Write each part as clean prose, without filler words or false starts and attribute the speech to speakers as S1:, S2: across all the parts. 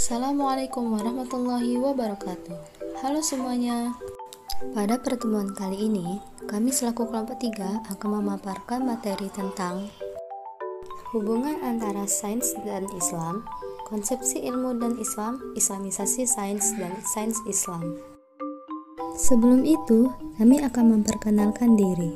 S1: Assalamualaikum warahmatullahi wabarakatuh. Halo semuanya. Pada pertemuan kali ini, kami selaku kelompok 3 akan memaparkan materi tentang hubungan antara sains dan Islam, konsepsi ilmu dan Islam, islamisasi sains dan sains Islam. Sebelum itu, kami akan memperkenalkan diri.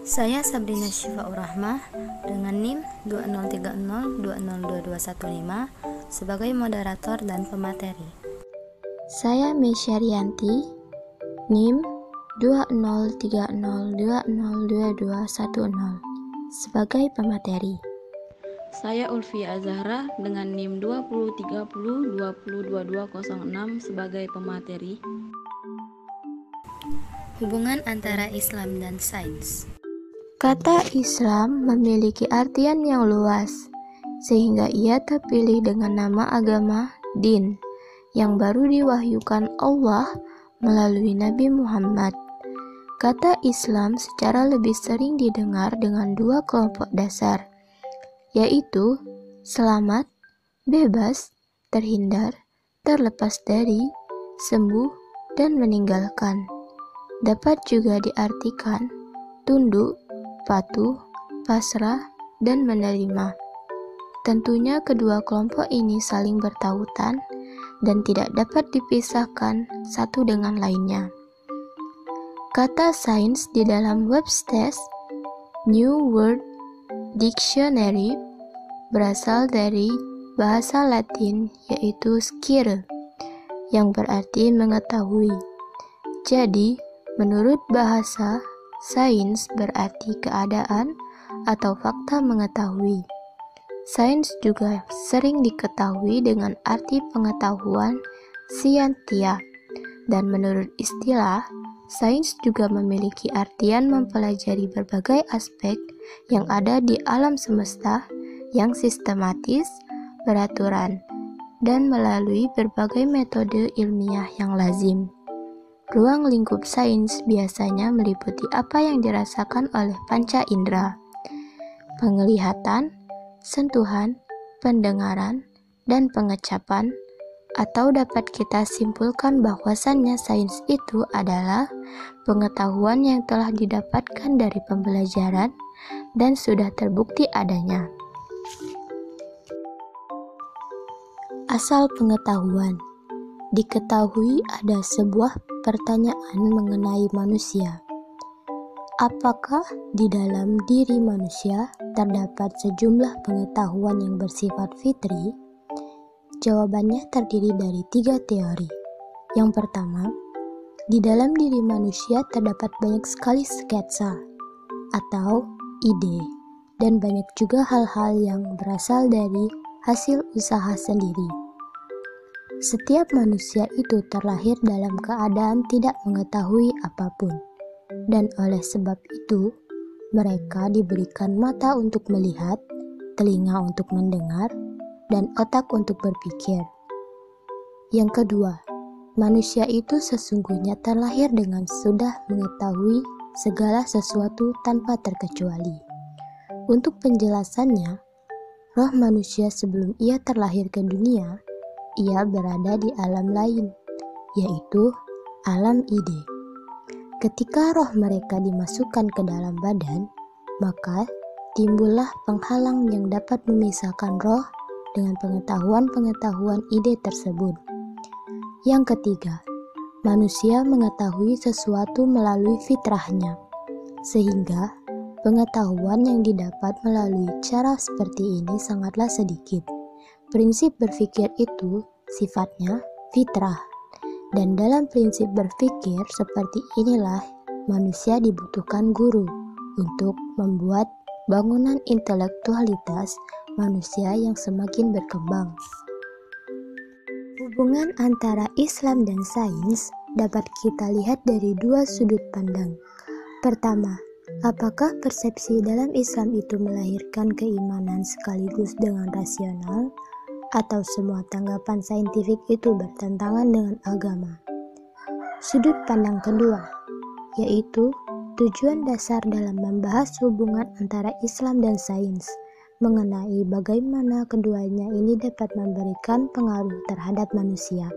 S1: Saya Sabrina Syifaur Rahmah dengan NIM 2030202215 sebagai moderator dan pemateri.
S2: Saya Mesyarianti, NIM 2030202210 sebagai pemateri.
S3: Saya Ulfia Azahra dengan NIM 2030202206 sebagai pemateri.
S1: Hubungan antara Islam dan sains.
S2: Kata Islam memiliki artian yang luas, sehingga ia terpilih dengan nama agama din yang baru diwahyukan Allah melalui Nabi Muhammad. Kata Islam secara lebih sering didengar dengan dua kelompok dasar, yaitu selamat, bebas, terhindar, terlepas dari, sembuh, dan meninggalkan. Dapat juga diartikan tunduk, patuh, pasrah, dan menerima. Tentunya kedua kelompok ini saling bertautan dan tidak dapat dipisahkan satu dengan lainnya. Kata sains di dalam Webster's New World Dictionary berasal dari bahasa Latin yaitu scire, yang berarti mengetahui. Jadi, menurut bahasa, sains berarti keadaan atau fakta mengetahui. Sains juga sering diketahui dengan arti pengetahuan scientia, dan menurut istilah, sains juga memiliki artian mempelajari berbagai aspek yang ada di alam semesta yang sistematis, beraturan, dan melalui berbagai metode ilmiah yang lazim. Ruang lingkup sains biasanya meliputi apa yang dirasakan oleh panca indera, penglihatan, sentuhan, pendengaran, dan pengecapan, atau dapat kita simpulkan bahwasannya sains itu adalah pengetahuan yang telah didapatkan dari pembelajaran dan sudah terbukti adanya. Asal pengetahuan. Diketahui ada sebuah pertanyaan mengenai manusia. Apakah di dalam diri manusia terdapat sejumlah pengetahuan yang bersifat fitri? Jawabannya terdiri dari 3 teori. Yang pertama, di dalam diri manusia terdapat banyak sekali sketsa atau ide, dan banyak juga hal-hal yang berasal dari hasil usaha sendiri. Setiap manusia itu terlahir dalam keadaan tidak mengetahui apapun, dan oleh sebab itu, mereka diberikan mata untuk melihat, telinga untuk mendengar, dan otak untuk berpikir. Yang kedua, manusia itu sesungguhnya terlahir dengan sudah mengetahui segala sesuatu tanpa terkecuali. Untuk penjelasannya, roh manusia sebelum ia terlahir ke dunia, ia berada di alam lain, yaitu alam ide. Ketika roh mereka dimasukkan ke dalam badan, maka timbullah penghalang yang dapat memisahkan roh dengan pengetahuan-pengetahuan ide tersebut. Yang ketiga, manusia mengetahui sesuatu melalui fitrahnya, sehingga pengetahuan yang didapat melalui cara seperti ini sangatlah sedikit. Prinsip berpikir itu sifatnya fitrah, dan dalam prinsip berpikir seperti inilah manusia dibutuhkan guru untuk membuat bangunan intelektualitas manusia yang semakin berkembang. Hubungan antara Islam dan sains dapat kita lihat dari dua sudut pandang. Pertama, apakah persepsi dalam Islam itu melahirkan keimanan sekaligus dengan rasional, atau semua tanggapan saintifik itu bertentangan dengan agama? Sudut pandang kedua, yaitu tujuan dasar dalam membahas hubungan antara Islam dan sains, mengenai bagaimana keduanya ini dapat memberikan pengaruh terhadap manusia.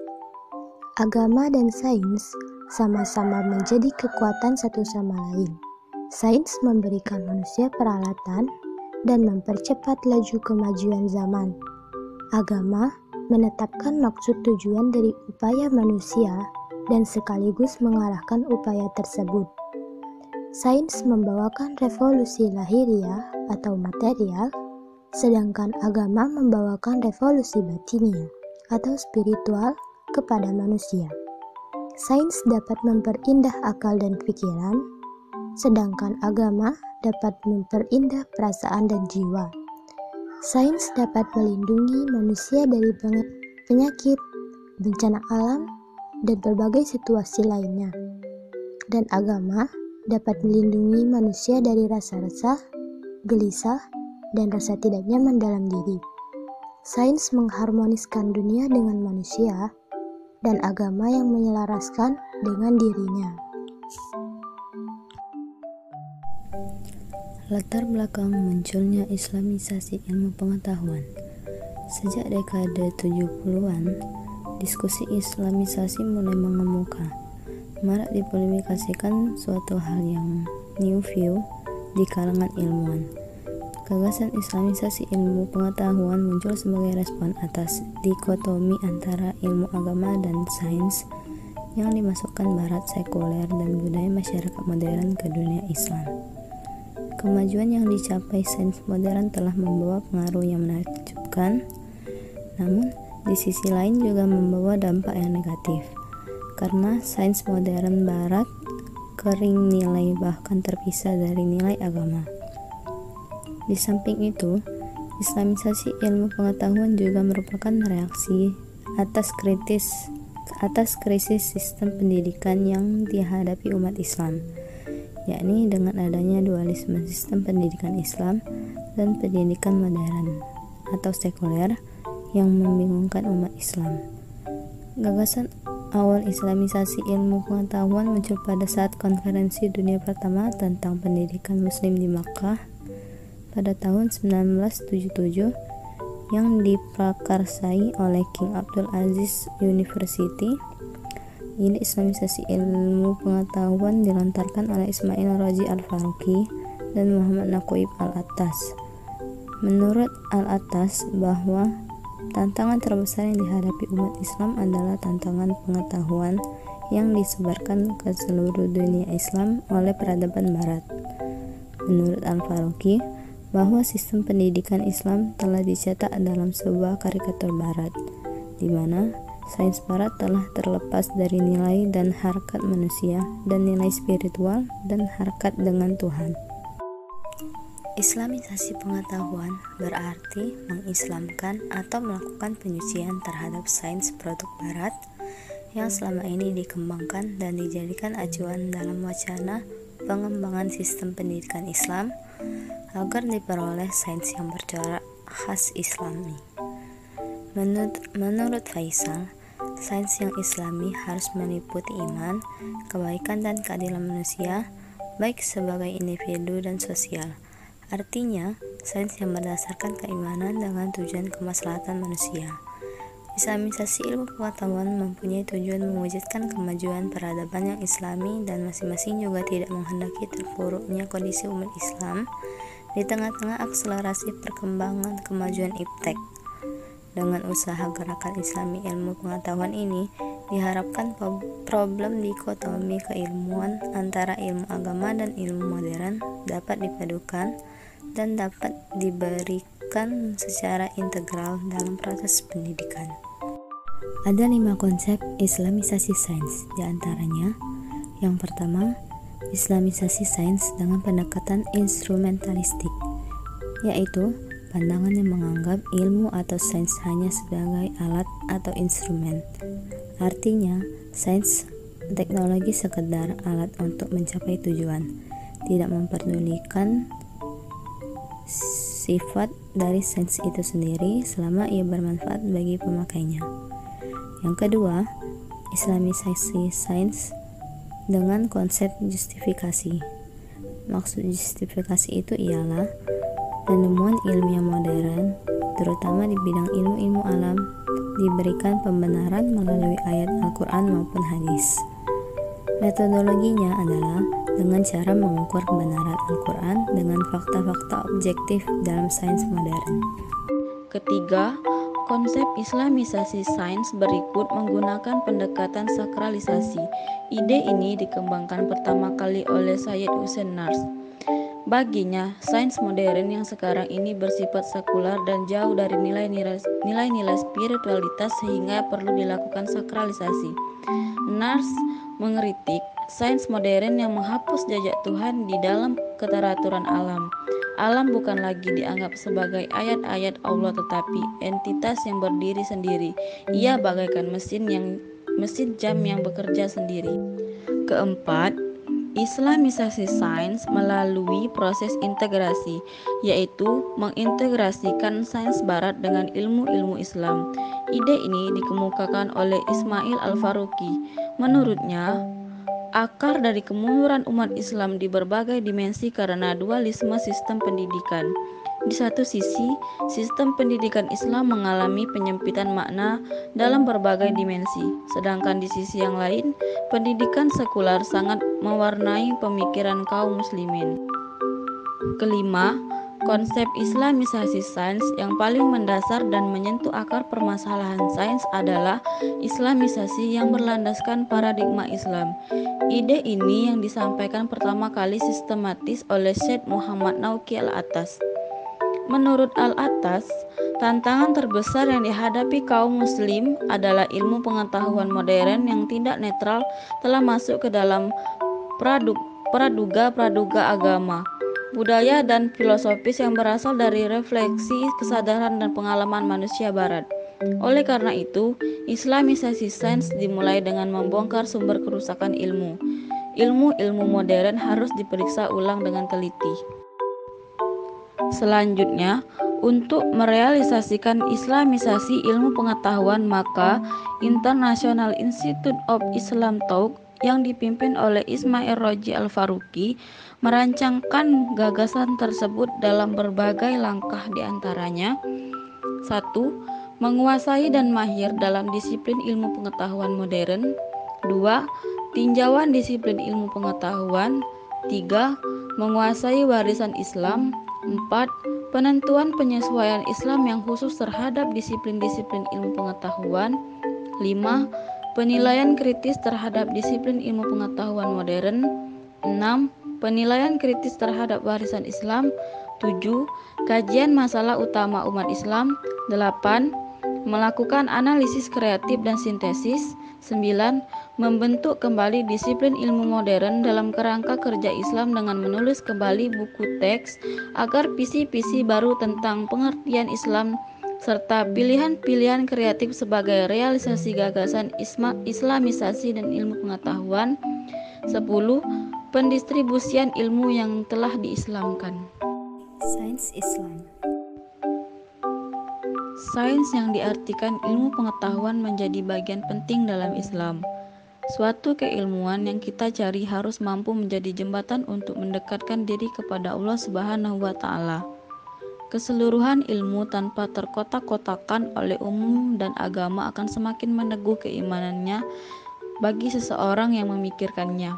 S2: Agama dan sains sama-sama menjadi kekuatan satu sama lain. Sains memberikan manusia peralatan dan mempercepat laju kemajuan zaman. Agama menetapkan maksud tujuan dari upaya manusia dan sekaligus mengarahkan upaya tersebut. Sains membawakan revolusi lahiriah atau material, sedangkan agama membawakan revolusi batiniah atau spiritual kepada manusia. Sains dapat memperindah akal dan pikiran, sedangkan agama dapat memperindah perasaan dan jiwa. Sains dapat melindungi manusia dari penyakit, bencana alam, dan berbagai situasi lainnya. Dan agama dapat melindungi manusia dari rasa resah, gelisah, dan rasa tidak nyaman dalam diri. Sains mengharmoniskan dunia dengan manusia, dan agama yang menyelaraskan dengan dirinya.
S1: Latar belakang munculnya Islamisasi ilmu pengetahuan. Sejak dekade 70-an, diskusi Islamisasi mulai mengemuka. Marak dipolemikasikan suatu hal yang new view di kalangan ilmuwan. Gagasan Islamisasi ilmu pengetahuan muncul sebagai respon atas dikotomi antara ilmu agama dan sains yang dimasukkan barat sekuler dan budaya masyarakat modern ke dunia Islam. Kemajuan yang dicapai sains modern telah membawa pengaruh yang menakjubkan, namun di sisi lain juga membawa dampak yang negatif, karena sains modern barat kering nilai bahkan terpisah dari nilai agama. Di samping itu, Islamisasi ilmu pengetahuan juga merupakan reaksi atas krisis sistem pendidikan yang dihadapi umat Islam, yakni dengan adanya dualisme sistem pendidikan Islam dan pendidikan modern atau sekuler yang membingungkan umat Islam. Gagasan awal Islamisasi ilmu pengetahuan muncul pada saat konferensi dunia pertama tentang pendidikan muslim di Makkah pada tahun 1977 yang diprakarsai oleh King Abdul Aziz University. Ide Islamisasi ilmu pengetahuan dilontarkan oleh Ismail Razi Al-Faruqi dan Muhammad Naqib Al-Attas. Menurut Al-Attas bahwa tantangan terbesar yang dihadapi umat Islam adalah tantangan pengetahuan yang disebarkan ke seluruh dunia Islam oleh peradaban barat. Menurut Al-Faruqi, bahwa sistem pendidikan Islam telah dicetak dalam sebuah karikatur barat, di mana sains barat telah terlepas dari nilai dan harkat manusia dan nilai spiritual dan harkat dengan Tuhan. Islamisasi pengetahuan berarti mengislamkan atau melakukan penyucian terhadap sains produk barat yang selama ini dikembangkan dan dijadikan acuan dalam wacana pengembangan sistem pendidikan Islam agar diperoleh sains yang bercorak khas Islami. Menurut Faisal, sains yang Islami harus meliputi iman, kebaikan dan keadilan manusia, baik sebagai individu dan sosial. Artinya, sains yang berdasarkan keimanan dengan tujuan kemaslahatan manusia. Islamisasi ilmu pengetahuan mempunyai tujuan mewujudkan kemajuan peradaban yang Islami dan masing-masing juga tidak menghendaki terpuruknya kondisi umat Islam di tengah-tengah akselerasi perkembangan kemajuan iptek. Dengan usaha gerakan Islami ilmu pengetahuan ini, diharapkan problem dikotomi keilmuan antara ilmu agama dan ilmu modern dapat dipadukan dan dapat diberikan secara integral dalam proses pendidikan. Ada 5 konsep Islamisasi sains, diantaranya yang pertama, Islamisasi sains dengan pendekatan instrumentalistik, yaitu pandangan yang menganggap ilmu atau sains hanya sebagai alat atau instrumen. Artinya, sains teknologi sekedar alat untuk mencapai tujuan, tidak memperdulikan sifat dari sains itu sendiri selama ia bermanfaat bagi pemakainya. Yang kedua, Islamisasi sains dengan konsep justifikasi. Maksud justifikasi itu ialah Penemuan ilmiah modern, terutama di bidang ilmu-ilmu alam, diberikan pembenaran melalui ayat Al-Quran maupun hadis. Metodologinya adalah dengan cara mengukur kebenaran Al-Quran dengan fakta-fakta objektif dalam sains modern.
S3: Ketiga, konsep Islamisasi sains berikut menggunakan pendekatan sakralisasi. Ide ini dikembangkan pertama kali oleh Syed Hussein Nars. Baginya, sains modern yang sekarang ini bersifat sekular dan jauh dari nilai-nilai spiritualitas sehingga perlu dilakukan sakralisasi. Nars mengkritik sains modern yang menghapus jejak Tuhan di dalam keteraturan alam. Alam bukan lagi dianggap sebagai ayat-ayat Allah tetapi entitas yang berdiri sendiri. Ia bagaikan mesin jam yang bekerja sendiri. Keempat, Islamisasi sains melalui proses integrasi, yaitu mengintegrasikan sains barat dengan ilmu-ilmu Islam. Ide ini dikemukakan oleh Ismail Al-Faruqi. Menurutnya, akar dari kemunduran umat Islam di berbagai dimensi karena dualisme sistem pendidikan. Di satu sisi, sistem pendidikan Islam mengalami penyempitan makna dalam berbagai dimensi, sedangkan di sisi yang lain, pendidikan sekular sangat mewarnai pemikiran kaum muslimin. Kelima, konsep Islamisasi sains yang paling mendasar dan menyentuh akar permasalahan sains adalah Islamisasi yang berlandaskan paradigma Islam. Ide ini yang disampaikan pertama kali sistematis oleh Syed Muhammad Nauki Al-Attas. Menurut Al-Attas, tantangan terbesar yang dihadapi kaum muslim adalah ilmu pengetahuan modern yang tidak netral telah masuk ke dalam praduga agama, budaya dan filosofis yang berasal dari refleksi kesadaran dan pengalaman manusia barat. Oleh karena itu, Islamisasi sains dimulai dengan membongkar sumber kerusakan ilmu. Ilmu-ilmu modern harus diperiksa ulang dengan teliti. Selanjutnya, untuk merealisasikan Islamisasi ilmu pengetahuan, maka International Institute of Islam Thought yang dipimpin oleh Ismail Roji Al-Faruqi merancangkan gagasan tersebut dalam berbagai langkah, diantaranya 1. Menguasai dan mahir dalam disiplin ilmu pengetahuan modern. 2. Tinjauan disiplin ilmu pengetahuan. 3. Menguasai warisan Islam. 4. Penentuan penyesuaian Islam yang khusus terhadap disiplin-disiplin ilmu pengetahuan. 5. Penilaian kritis terhadap disiplin ilmu pengetahuan modern. 6. Penilaian kritis terhadap warisan Islam. 7. Kajian masalah utama umat Islam. 8. Melakukan analisis kreatif dan sintesis. 9. Membentuk kembali disiplin ilmu modern dalam kerangka kerja Islam dengan menulis kembali buku teks agar visi-visi baru tentang pengertian Islam serta pilihan-pilihan kreatif sebagai realisasi gagasan Islamisasi dan ilmu pengetahuan. 10. Pendistribusian ilmu yang telah diislamkan.
S1: Sains Islam.
S3: Sains yang diartikan ilmu pengetahuan menjadi bagian penting dalam Islam. Suatu keilmuan yang kita cari harus mampu menjadi jembatan untuk mendekatkan diri kepada Allah Subhanahu wa Ta'ala. Keseluruhan ilmu tanpa terkotak-kotakan oleh umum dan agama akan semakin meneguh keimanannya bagi seseorang yang memikirkannya.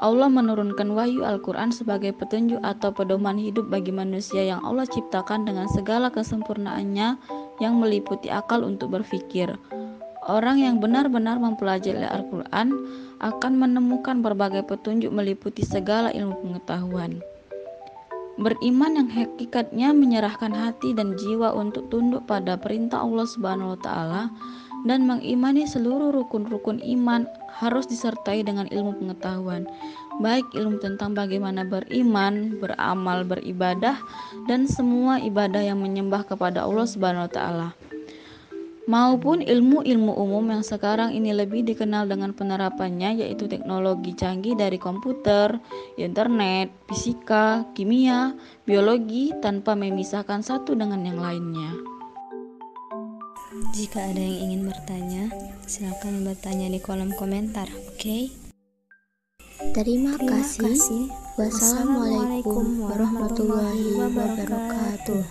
S3: Allah menurunkan wahyu Al-Quran sebagai petunjuk atau pedoman hidup bagi manusia yang Allah ciptakan dengan segala kesempurnaannya yang meliputi akal untuk berpikir. Orang yang benar-benar mempelajari Al-Quran akan menemukan berbagai petunjuk meliputi segala ilmu pengetahuan. Beriman yang hakikatnya menyerahkan hati dan jiwa untuk tunduk pada perintah Allah Subhanahu wa Ta'ala dan mengimani seluruh rukun-rukun iman harus disertai dengan ilmu pengetahuan, baik ilmu tentang bagaimana beriman, beramal, beribadah, dan semua ibadah yang menyembah kepada Allah Subhanahu wa Ta'ala, maupun ilmu-ilmu umum yang sekarang ini lebih dikenal dengan penerapannya, yaitu teknologi canggih dari komputer, internet, fisika, kimia, biologi, tanpa memisahkan satu dengan yang lainnya.
S1: Jika ada yang ingin bertanya, silakan bertanya di kolom komentar, oke?
S2: Terima kasih. Wassalamualaikum warahmatullahi wabarakatuh.